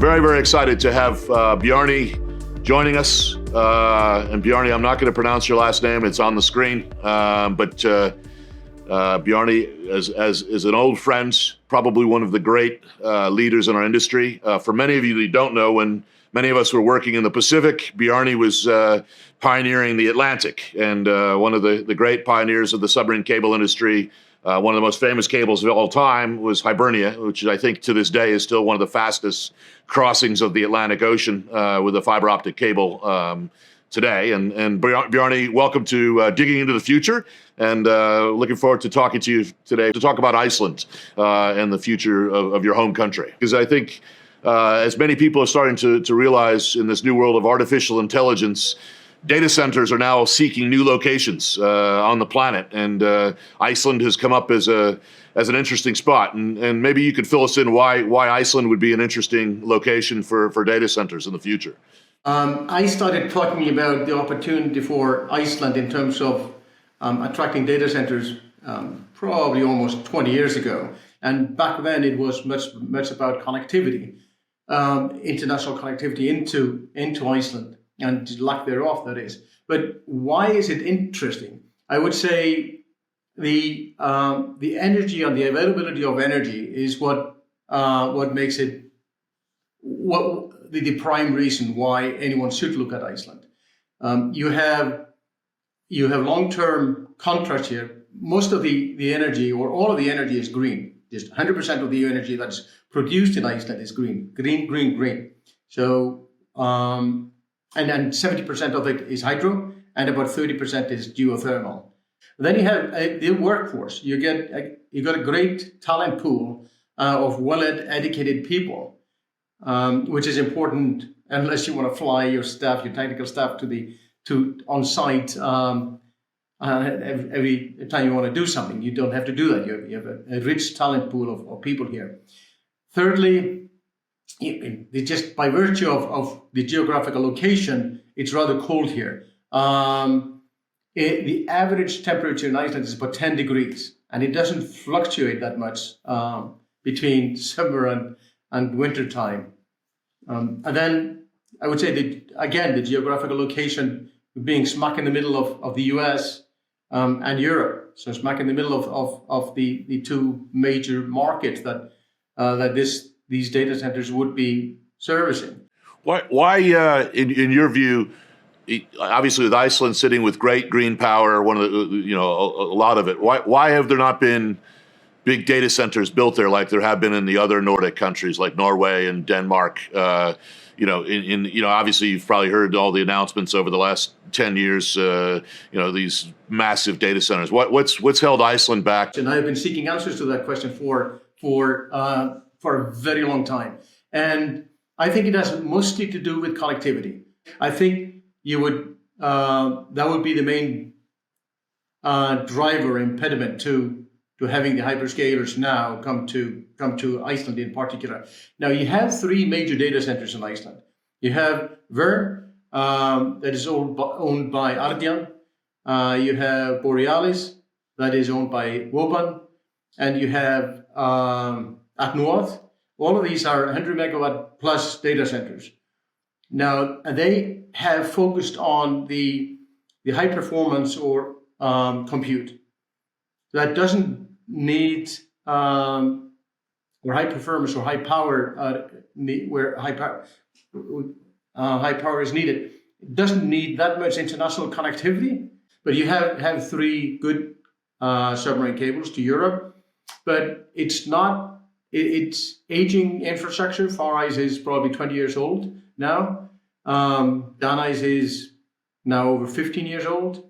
very, very excited to have Bjarni joining us. And Bjarni, I'm not going to pronounce your last name. It's on the screen. But Bjarni is an old friend, probably one of the great leaders in our industry. For many of you that don't know, when many of us were working in the Pacific, Bjarni was pioneering the Atlantic and one of the great pioneers of the submarine cable industry. One of the most famous cables of all time was Hibernia, which I think to this day is still one of the fastest crossings of the Atlantic Ocean with a fiber optic cable today. And Bjarni, welcome to Digging into the Future, and looking forward to talking to you today to talk about Iceland and the future of your home country. Because I think as many people are starting to realize in this new world of artificial intelligence, data centers are now seeking new locations on the planet, and Iceland has come up as an interesting spot. And maybe you could fill us in why Iceland would be an interesting location for data centers in the future. I started talking about the opportunity for Iceland in terms of attracting data centers probably almost 20 years ago. And back then it was much about connectivity, international connectivity into Iceland, and lack thereof, that is. But why is it interesting? I would say the energy and the availability of energy is what makes it the prime reason why anyone should look at Iceland. You have long-term contracts here. Most of the energy, or all of the energy, is green. Just 100% of the energy that's produced in Iceland is green. Green. So and 70% of it is hydro, and about 30% is geothermal. Then you have the workforce. You got a great talent pool of well-educated people, which is important unless you want to fly your technical staff to on site every time you want to do something. You don't have to do that. You have a rich talent pool of people here. Thirdly, just by virtue of the geographical location, it's rather cold here. The average temperature in Iceland is about 10 degrees, and it doesn't fluctuate that much between summer and winter time. And then I would say that, the geographical location being smack in the middle of the US and Europe, so smack in the middle of the two major markets that these data centers would be servicing. Why in your view, obviously with Iceland sitting with great green power, one of the, a lot of it, why have there not been big data centers built there like there have been in the other Nordic countries like Norway and Denmark? Obviously you've probably heard all the announcements over the last 10 years, these massive data centers. What's held Iceland back? And I've been seeking answers to that question for a very long time. And I think it has mostly to do with connectivity. I think that would be the main driver impediment to having the hyperscalers now come to Iceland in particular. Now you have three major data centers in Iceland. You have Vern, that is owned by Ardian. You have Borealis, that is owned by Woban, and you have at north. All of these are 100 megawatt plus data centers. Now, they have focused on the high performance or compute that doesn't need or high performance or high power where high power is needed. It doesn't need that much international connectivity, but you have three good submarine cables to Europe, but it's not. It's aging infrastructure. Farais is probably 20 years old now. Danais is now over 15 years old,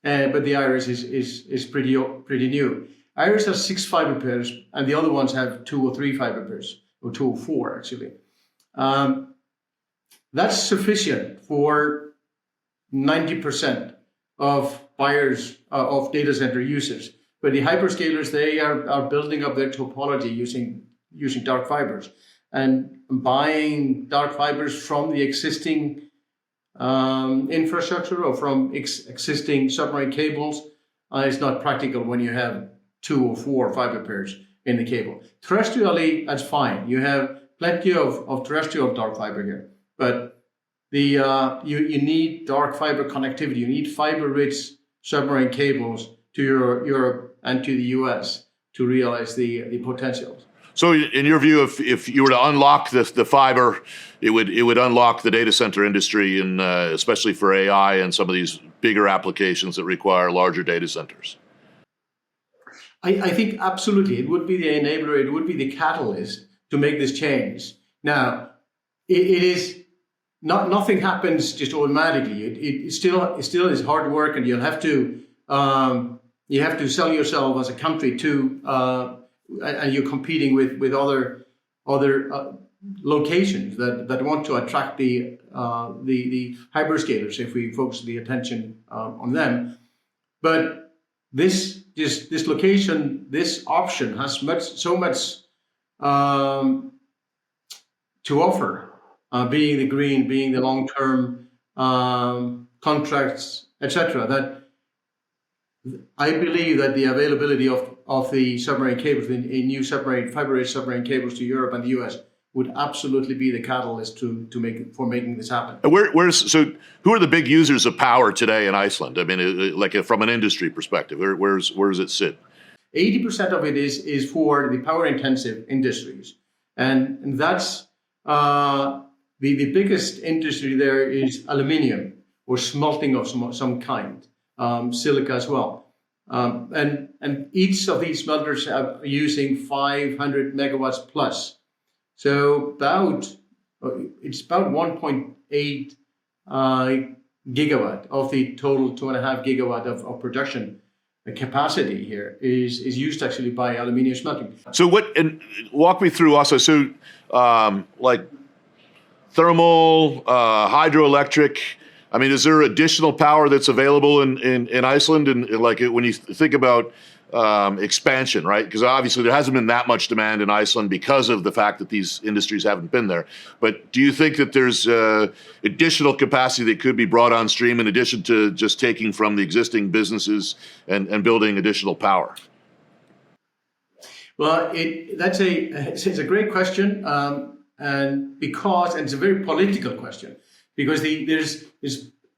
but the Iris is pretty new. Iris has 6 fiber pairs, and the other ones have 2 or 3 fiber pairs, or 2 or 4 actually. That's sufficient for 90% of buyers of data center users. But the hyperscalers, they are building up their topology using dark fibers, and buying dark fibers from the existing infrastructure or from existing submarine cables is not practical when you have 2 or 4 fiber pairs in the cable. Terrestrially, that's fine. You have plenty of terrestrial dark fiber here, but you need dark fiber connectivity. You need fiber-rich submarine cables to Europe and to the US to realize the potentials. So, in your view, if you were to unlock the fiber, it would unlock the data center industry, and especially for AI and some of these bigger applications that require larger data centers. I think absolutely it would be the enabler. It would be the catalyst to make this change. Now, it is not. Nothing happens just automatically. It still is hard work, and you have to sell yourself as a country to. And you're competing with other locations that want to attract the hyperscalers if we focus the attention on them. But this location, this option has so much to offer, being the green, being the long-term contracts, etc. That I believe that the availability of the submarine cables, the new fiber-rich submarine cables to Europe and the US, would absolutely be the catalyst to making this happen. So who are the big users of power today in Iceland? I mean, like from an industry perspective, where does it sit? 80% of it is for the power-intensive industries, and that's the biggest industry there is aluminium or smelting of some kind. Silica as well, and each of these smelters are using 500 megawatts plus. So it's about 1.8 gigawatt of the total 2.5 gigawatt of production capacity here is used actually by aluminium smelting. So walk me through also. So like thermal, hydroelectric. I mean, is there additional power that's available in Iceland? And like when you think about expansion, right? Because obviously there hasn't been that much demand in Iceland because of the fact that these industries haven't been there. But do you think that there's additional capacity that could be brought on stream in addition to just taking from the existing businesses and building additional power? Well, it's a great question, and it's a very political question. Because there's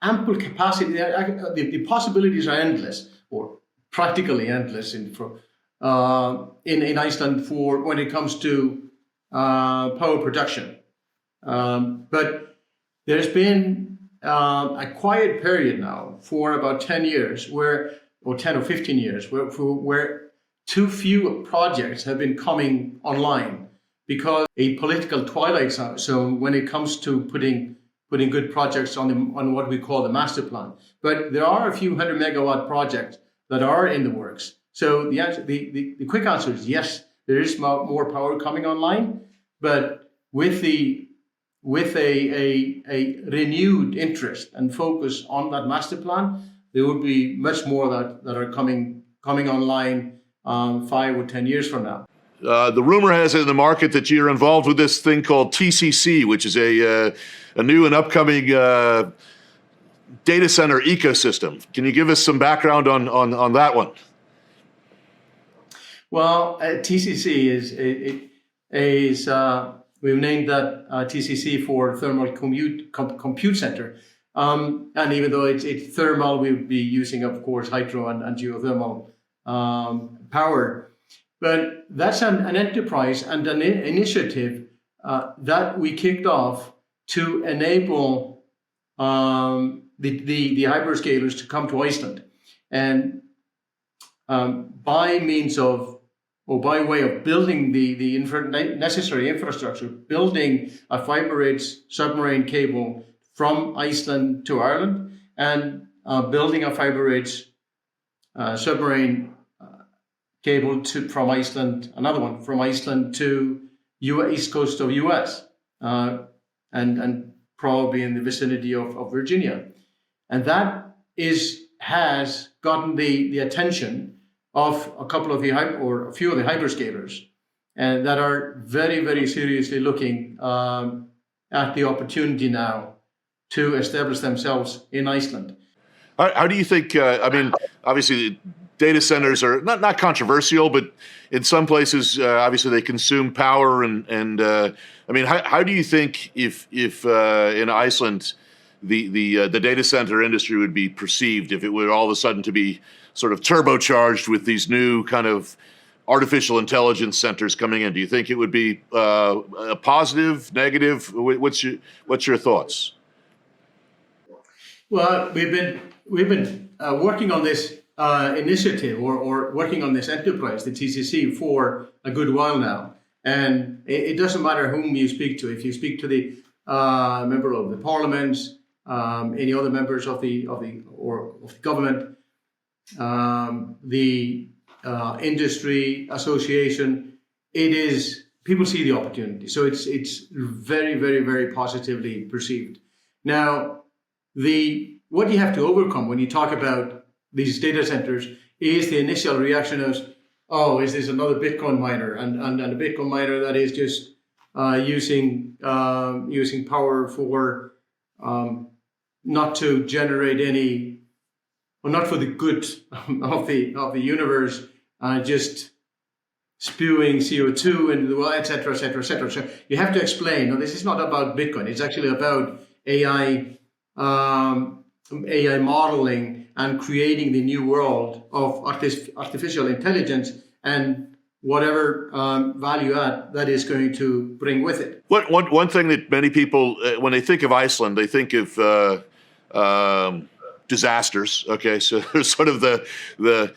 ample capacity. The possibilities are endless, or practically endless, in Iceland for when it comes to power production. But there's been a quiet period now for about 10 years, or 10 or 15 years, where too few projects have been coming online because a political twilight zone when it comes to putting good projects on what we call the master plan. But there are a few 100 megawatt projects that are in the works. So the quick answer is yes, there is more power coming online, but with a renewed interest and focus on that master plan, there will be much more that are coming online 5 or 10 years from now. The rumor has it in the market that you're involved with this thing called TCC, which is a new and upcoming data center ecosystem. Can you give us some background on that one? Well, TCC is we've named that TCC for Thermal Compute Center. And even though it's thermal, we would be using, of course, hydro and geothermal power. But that's an enterprise and an initiative that we kicked off to enable the hyperscalers to come to Iceland. And by way of building the necessary infrastructure, building a fiber-rich submarine cable from Iceland to Ireland, and building a fiber-rich submarine cable from Iceland, another one from Iceland to east coast of US, and probably in the vicinity of Virginia. And that has gotten the attention of a few of the hyperscalers, and that are very, very seriously looking at the opportunity now to establish themselves in Iceland. How do you think, I mean, obviously data centers are not controversial, but in some places, obviously they consume power. And I mean, how do you think if in Iceland the data center industry would be perceived if it were all of a sudden to be sort of turbocharged with these new kind of artificial intelligence centers coming in? Do you think it would be a positive, negative? What's your thoughts? Well, we've been working on this initiative or working on this enterprise, the TCC, for a good while now, and it doesn't matter whom you speak to. If you speak to the member of the parliament, any other members of the government, the industry association, people see the opportunity. So it's very, very, very positively perceived. Now, what you have to overcome when you talk about these data centers is the initial reaction of, oh, is this another Bitcoin miner? And a Bitcoin miner that is just using power for not to generate any, well, not for the good of the universe, just spewing CO2 into the world, et cetera, et cetera, et cetera. So you have to explain, no, this is not about Bitcoin. It's actually about AI modeling and creating the new world of artificial intelligence and whatever value add that is going to bring with it. One thing that many people, when they think of Iceland, they think of disasters. Okay, so there's sort of the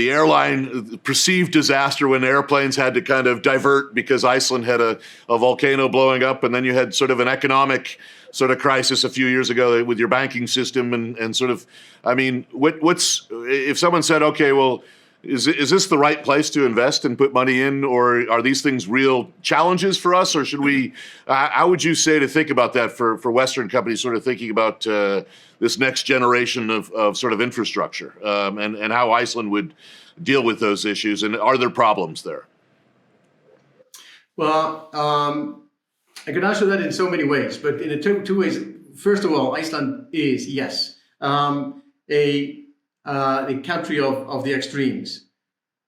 airline perceived disaster when airplanes had to kind of divert because Iceland had a volcano blowing up, and then you had sort of an economic sort of crisis a few years ago with your banking system and sort of, I mean, what's if someone said, okay, well, is this the right place to invest and put money in, or are these things real challenges for us, or should we? How would you say to think about that for Western companies, sort of thinking about this next generation of sort of infrastructure and how Iceland would deal with those issues, and are there problems there? Well, I can answer that in so many ways, but in two ways. First of all, Iceland is, yes, the country of the extremes.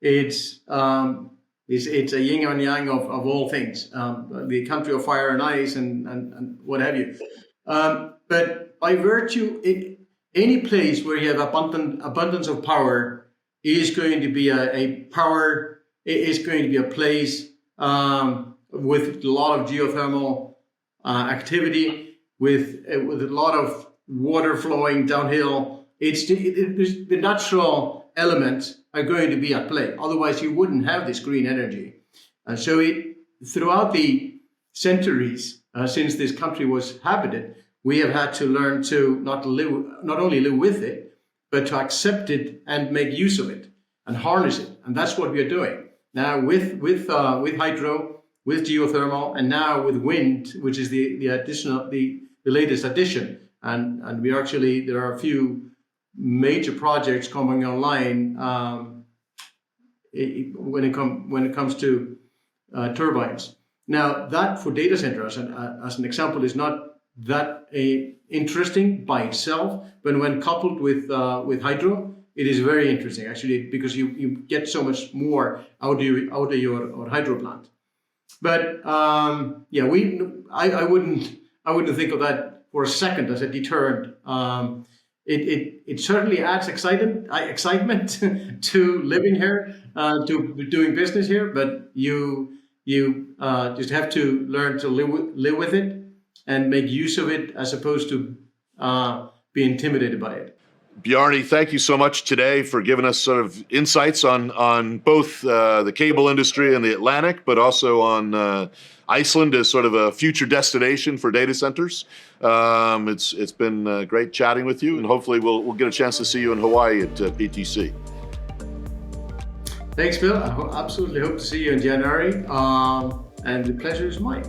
It's a yin and yang of all things. The country of fire and ice and what have you. But by virtue, any place where you have abundance of power is going to be a place with a lot of geothermal activity, with a lot of water flowing downhill. The natural elements are going to be at play. Otherwise, you wouldn't have this green energy. And so throughout the centuries since this country was habited, we have had to learn to not only live with it, but to accept it and make use of it and harness it. And that's what we are doing now with hydro, with geothermal, and now with wind, which is the latest addition. And there are a few major projects coming online when it comes to turbines. Now, that for data centers, as an example, is not that interesting by itself, but when coupled with hydro, it is very interesting actually, because you get so much more out of your hydro plant. But I wouldn't think of that for a second as a deterrent. It certainly adds excitement to living here, to doing business here, but you just have to learn to live with it and make use of it as opposed to be intimidated by it. Bjarni, thank you so much today for giving us sort of insights on both the cable industry and the Atlantic, but also on Iceland as sort of a future destination for data centers. It's been great chatting with you, and hopefully we'll get a chance to see you in Hawaii at PTC. Thanks, Bill. I absolutely hope to see you in January, and the pleasure is mine.